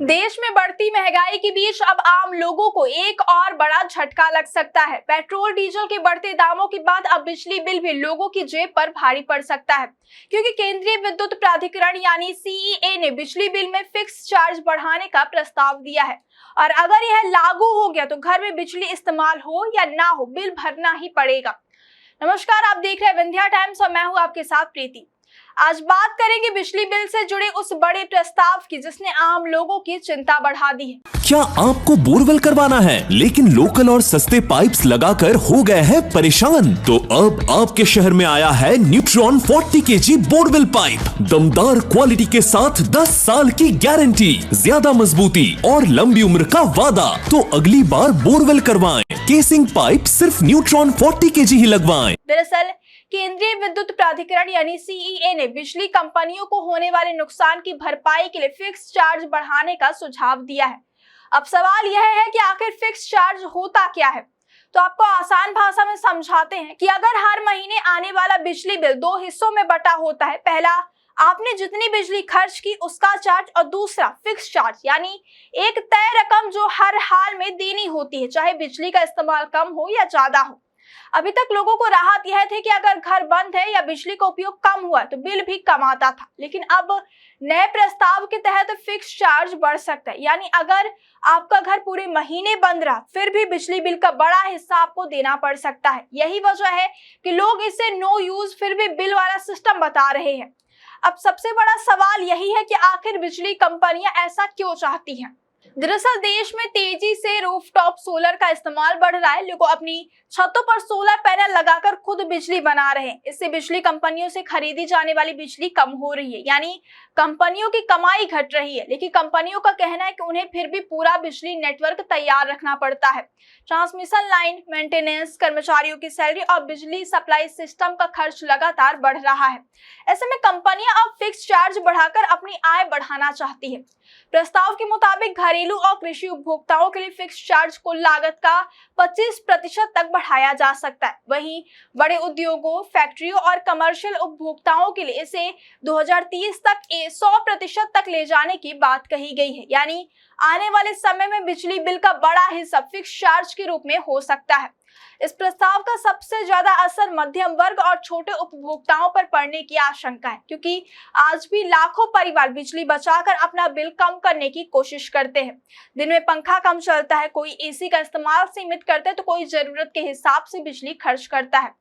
देश में बढ़ती महंगाई के बीच अब आम लोगों को एक और बड़ा झटका लग सकता है। पेट्रोल डीजल के बढ़ते दामों के बाद अब बिजली बिल भी लोगों की जेब पर भारी पड़ सकता है, क्योंकि केंद्रीय विद्युत प्राधिकरण यानी सीईए ने बिजली बिल में फिक्स चार्ज बढ़ाने का प्रस्ताव दिया है। और अगर यह लागू हो गया तो घर में बिजली इस्तेमाल हो या ना हो, बिल भरना ही पड़ेगा। नमस्कार, आप देख रहे हैं विंध्या टाइम्स और मैं हूं आपके साथ प्रीति। आज बात करेंगे बिजली बिल से जुड़े उस बड़े प्रस्ताव की जिसने आम लोगों की चिंता बढ़ा दी है। क्या आपको बोरवेल करवाना है लेकिन लोकल और सस्ते पाइप्स लगाकर हो गए हैं परेशान? तो अब आपके शहर में आया है न्यूट्रॉन 40 केजी बोरवेल पाइप। दमदार क्वालिटी के साथ 10 साल की गारंटी, ज्यादा मजबूती और लंबी उम्र का वादा। तो अगली बार बोरवेल करवाएं, केसिंग पाइप सिर्फ न्यूट्रॉन 40 केजी ही लगवाएं। दरअसल केंद्रीय विद्युत प्राधिकरण यानी सीईए ने बिजली कंपनियों को होने वाले नुकसान की भरपाई के लिए फिक्स चार्ज बढ़ाने का सुझाव दिया है। अब सवाल यह है कि आखिर फिक्स चार्ज होता क्या है। तो आपको आसान भाषा में समझाते हैं कि अगर हर महीने आने वाला बिजली बिल दो हिस्सों में बटा होता है, पहला आपने जितनी बिजली खर्च की उसका चार्ज और दूसरा फिक्स चार्ज, यानी एक तय रकम जो हर हाल में देनी होती है, चाहे बिजली का इस्तेमाल कम हो या ज्यादा हो। अभी तक लोगों को राहत यह थी कि अगर घर बंद है या बिजली का उपयोग कम हुआ तो बिल भी कम आता था, लेकिन अब नए प्रस्ताव के तहत फिक्स चार्ज बढ़ सकता है। यानी अगर आपका घर पूरे महीने बंद रहा फिर भी बिजली बिल का बड़ा हिस्सा आपको देना पड़ सकता है। यही वजह है कि लोग इसे नो यूज फिर भी बिल वाला सिस्टम बता रहे हैं। अब सबसे बड़ा सवाल यही है कि आखिर बिजली कंपनियां ऐसा क्यों चाहती हैं। दरअसल देश में तेजी से रूफटॉप सोलर का इस्तेमाल बढ़ रहा है। लोग अपनी छतों पर सोलर पैनल लगाकर खुद बिजली बना रहे हैं। इससे बिजली कंपनियों से खरीदी जाने वाली बिजली कम हो रही है, यानी कंपनियों की कमाई घट रही है। लेकिन कंपनियों का कहना है कि उन्हें फिर भी पूरा बिजली नेटवर्क तैयार रखना पड़ता है। ट्रांसमिशन लाइन, मेंटेनेंस, कर्मचारियों की सैलरी और बिजली सप्लाई सिस्टम का खर्च लगातार बढ़ रहा है। ऐसे में कंपनियां अब फिक्स चार्ज बढ़ाकर अपनी आय बढ़ाना चाहती है। प्रस्ताव के मुताबिक घरेलू और कृषि उपभोक्ताओं के लिए फिक्स चार्ज कुल लागत का 25% तक बढ़ाया जा सकता है। वहीं बड़े उद्योगों, फैक्ट्रियों और कमर्शियल उपभोक्ताओं के लिए इसे 2030 तक 100% तक ले जाने की बात कही गई है। यानी आने वाले समय में बिजली बिल का बड़ा हिस्सा फिक्स चार्ज के रूप में हो सकता है। इस प्रस्ताव का सबसे ज्यादा असर मध्यम वर्ग और छोटे उपभोक्ताओं पर पड़ने की आशंका है, क्योंकि आज भी लाखों परिवार बिजली बचाकर अपना बिल कम करने की कोशिश करते हैं। दिन में पंखा कम चलता है, कोई एसी का इस्तेमाल सीमित करता है तो कोई जरूरत के हिसाब से बिजली खर्च करता है।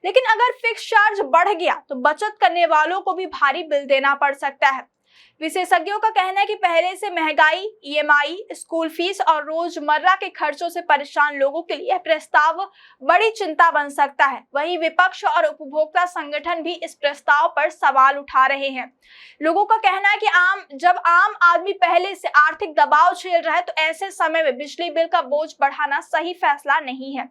लेकिन अगर फिक्स चार्ज बढ़ गया तो बचत करने वालों को भी भारी बिल देना पड़ सकता है। विशेषज्ञों का कहना है कि पहले से महंगाई, ईएमआई, स्कूल फीस और रोजमर्रा के खर्चों से परेशान लोगों के लिए यह प्रस्ताव बड़ी चिंता बन सकता है। वहीं विपक्ष और उपभोक्ता संगठन भी इस प्रस्ताव पर सवाल उठा रहे हैं। लोगों का कहना है कि जब आम आदमी पहले से आर्थिक दबाव झेल रहा है तो ऐसे समय में बिजली बिल का बोझ बढ़ाना सही फैसला नहीं है।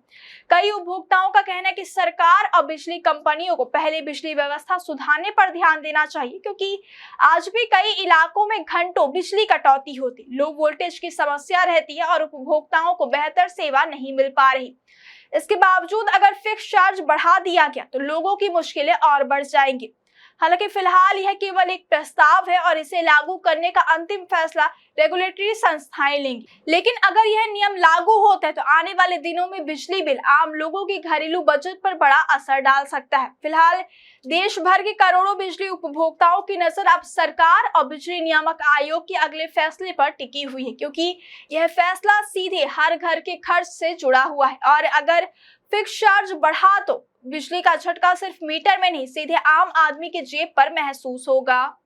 कई उपभोक्ताओं का कहना है कि सरकार और बिजली कंपनियों को पहले बिजली व्यवस्था सुधारने पर ध्यान देना चाहिए, क्योंकि आज भी कई इलाकों में घंटों बिजली कटौती होती, लो वोल्टेज की समस्या रहती है और उपभोक्ताओं को बेहतर सेवा नहीं मिल पा रही। इसके बावजूद अगर फिक्स चार्ज बढ़ा दिया गया तो लोगों की मुश्किलें और बढ़ जाएंगी। हालांकि फिलहाल यह केवल एक प्रस्ताव है और इसे लागू करने का अंतिम फैसला रेगुलेटरी संस्थाएं लेंगी। लेकिन अगर यह नियम लागू होता है तो आने वाले दिनों में बिजली बिल आम लोगों की घरेलू बजट पर बड़ा असर डाल सकता है। फिलहाल देश भर के करोड़ों बिजली उपभोक्ताओं की नजर अब सरकार और बिजली नियामक आयोग के अगले फैसले पर टिकी हुई है, क्योंकि यह फैसला सीधे हर घर के खर्च से जुड़ा हुआ है। और अगर फिक्स चार्ज बढ़ा तो बिजली का झटका सिर्फ मीटर में नहीं, सीधे आम आदमी की जेब पर महसूस होगा।